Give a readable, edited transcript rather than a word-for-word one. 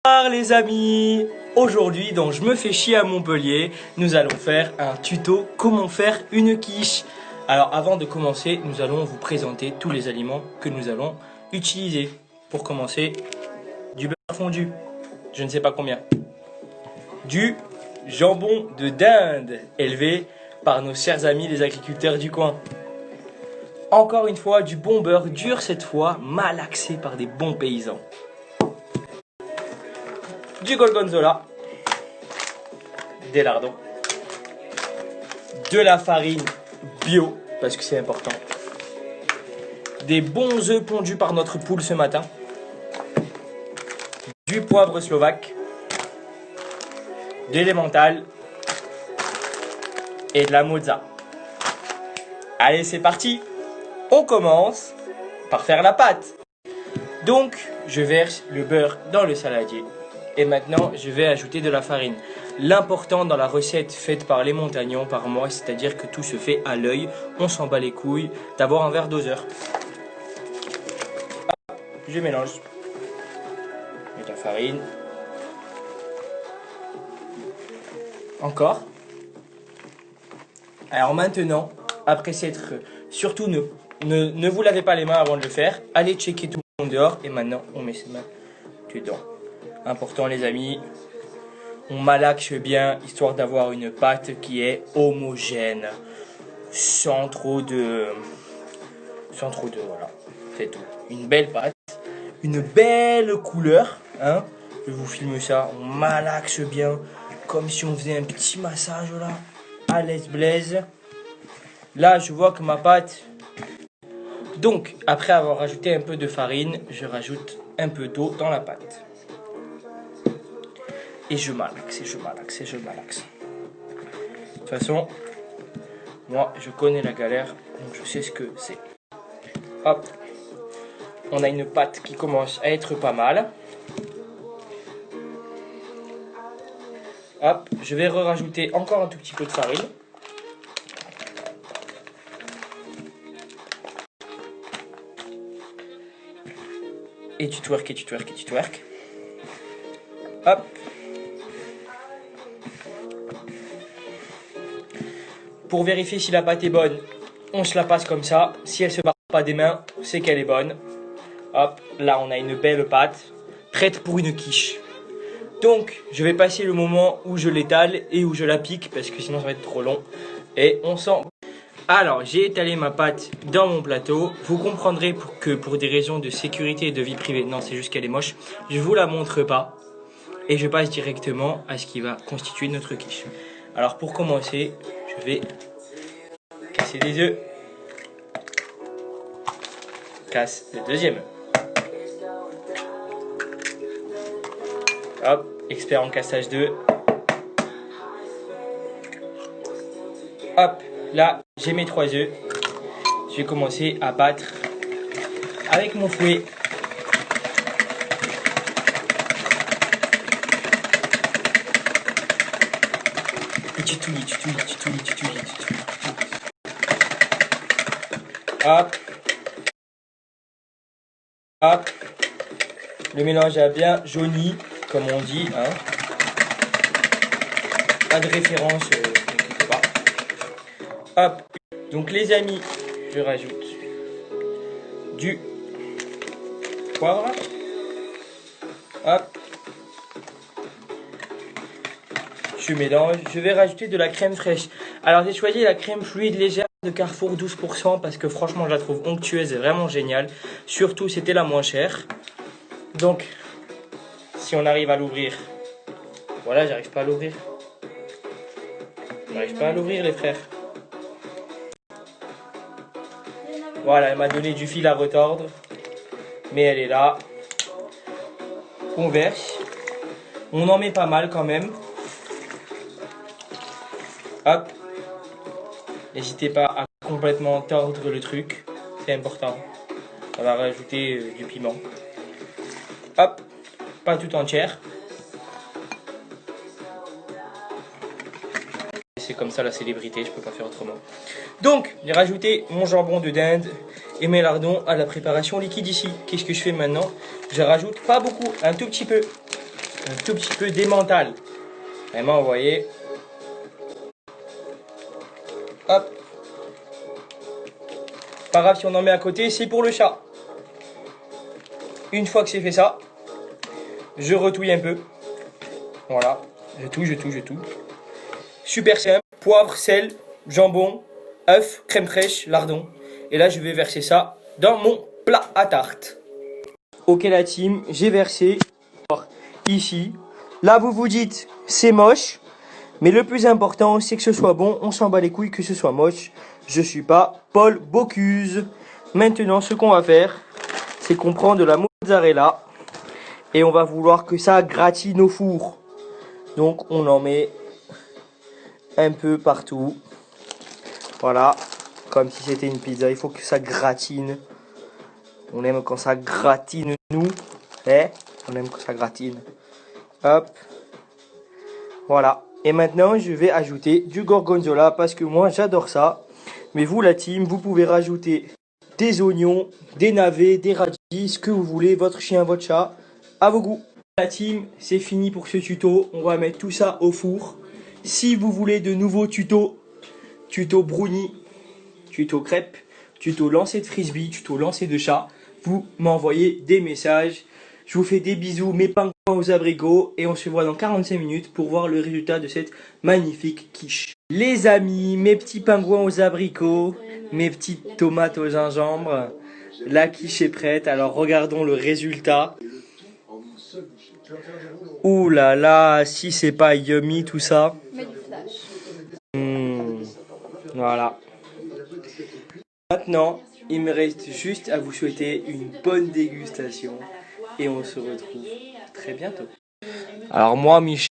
Bonjour les amis. Aujourd'hui dans Je me fais chier à Montpellier, nous allons faire un tuto comment faire une quiche. Alors avant de commencer, nous allons vous présenter tous les aliments que nous allons utiliser. Pour commencer, du beurre fondu, je ne sais pas combien. Du jambon de dinde, élevé par nos chers amis les agriculteurs du coin. Encore une fois, du bon beurre dur cette fois, malaxé par des bons paysans. Du gorgonzola, des lardons, de la farine bio, parce que c'est important, des bons œufs pondus par notre poule ce matin, du poivre slovaque, de l'emmental et de la mozza. Allez, c'est parti! On commence par faire la pâte. Donc, je verse le beurre dans le saladier. Et maintenant, je vais ajouter de la farine. L'important dans la recette faite par les montagnons, par moi, c'est-à-dire que tout se fait à l'œil, on s'en bat les couilles, d'avoir un verre doseur. Je mélange. Avec la farine. Encore. Alors maintenant, après s'être... Surtout, ne vous lavez pas les mains avant de le faire. Allez checker tout le monde dehors. Et maintenant, on met ses mains dedans. Important les amis, on malaxe bien, histoire d'avoir une pâte qui est homogène. Sans trop de... voilà, c'est tout. Une belle pâte, une belle couleur, hein. Je vous filme ça, on malaxe bien, comme si on faisait un petit massage là, à l'aise blaise. Là, je vois que ma pâte... Donc, après avoir rajouté un peu de farine, je rajoute un peu d'eau dans la pâte. Et je malaxe, et je malaxe, et je malaxe. De toute façon, moi, je connais la galère, donc je sais ce que c'est. Hop, on a une pâte qui commence à être pas mal. Hop, je vais rajouter encore un tout petit peu de farine. Et tu twerk, et tu twerk, et tu twerk. Hop. Pour vérifier si la pâte est bonne, on se la passe comme ça. Si elle se barre pas des mains, c'est qu'elle est bonne. Hop, là on a une belle pâte, prête pour une quiche. Donc, je vais passer le moment où je l'étale et où je la pique, parce que sinon ça va être trop long. Et on sent... Alors, j'ai étalé ma pâte dans mon plateau. Vous comprendrez que pour des raisons de sécurité et de vie privée, non, c'est juste qu'elle est moche, je vous la montre pas. Et je passe directement à ce qui va constituer notre quiche. Alors, pour commencer, je vais casser des œufs. Casse le deuxième. Hop, expert en cassage d'œufs. Hop, là, j'ai mes 3 œufs. Je vais commencer à battre avec mon fouet. Et tu touilles. Hop. Hop. Le mélange a bien jauni, comme on dit, hein. Pas de référence, n'inquiétez pas. Hop. Donc les amis, je rajoute du poivre. Hop. Je mélange. Je vais rajouter de la crème fraîche. Alors j'ai choisi la crème fluide légère de Carrefour 12% parce que franchement je la trouve onctueuse et vraiment géniale. Surtout c'était la moins chère. Donc si on arrive à l'ouvrir. Voilà, j'arrive pas à l'ouvrir. J'arrive pas à l'ouvrir les frères. Voilà, elle m'a donné du fil à retordre. Mais elle est là. On verse. On en met pas mal quand même. Hop. N'hésitez pas à complètement tordre le truc. C'est important. On va rajouter du piment. Hop. Pas tout entière. C'est comme ça la célébrité, je peux pas faire autrement. Donc, j'ai rajouté mon jambon de dinde et mes lardons à la préparation liquide ici. Qu'est-ce que je fais maintenant? Je rajoute pas beaucoup, un tout petit peu. un tout petit peu d'emmental. Vraiment, vous voyez. Hop. Pas grave si on en met à côté, c'est pour le chat. Une fois que c'est fait ça, je retouille un peu. Voilà, je touille. Super simple, poivre, sel, jambon, œuf, crème fraîche, lardon. Et là, je vais verser ça dans mon plat à tarte. Ok la team, j'ai versé ici. Là, vous vous dites, c'est moche. Mais le plus important, c'est que ce soit bon. On s'en bat les couilles que ce soit moche. Je suis pas Paul Bocuse. Maintenant, ce qu'on va faire, c'est qu'on prend de la mozzarella. Et on va vouloir que ça gratine au four. Donc, on en met un peu partout. Voilà. Comme si c'était une pizza. Il faut que ça gratine. On aime quand ça gratine, nous. On aime quand ça gratine. Hop. Voilà. Et maintenant, je vais ajouter du gorgonzola parce que moi, j'adore ça. Mais vous, la team, vous pouvez rajouter des oignons, des navets, des radis, ce que vous voulez, votre chien, votre chat, à vos goûts. La team, c'est fini pour ce tuto. On va mettre tout ça au four. Si vous voulez de nouveaux tutos, tuto brownie, tuto crêpe, tuto lancer de frisbee, tuto lancer de chat, vous m'envoyez des messages. Je vous fais des bisous, mes pingouins aux abricots, et on se voit dans 45 minutes pour voir le résultat de cette magnifique quiche. Les amis, mes petits pingouins aux abricots, mes petites tomates au gingembre, la quiche est prête, alors regardons le résultat. Ouh là là, si c'est pas yummy tout ça. Voilà. Maintenant, il me reste juste à vous souhaiter une bonne dégustation et on se retrouve très bientôt. Alors moi, Michel,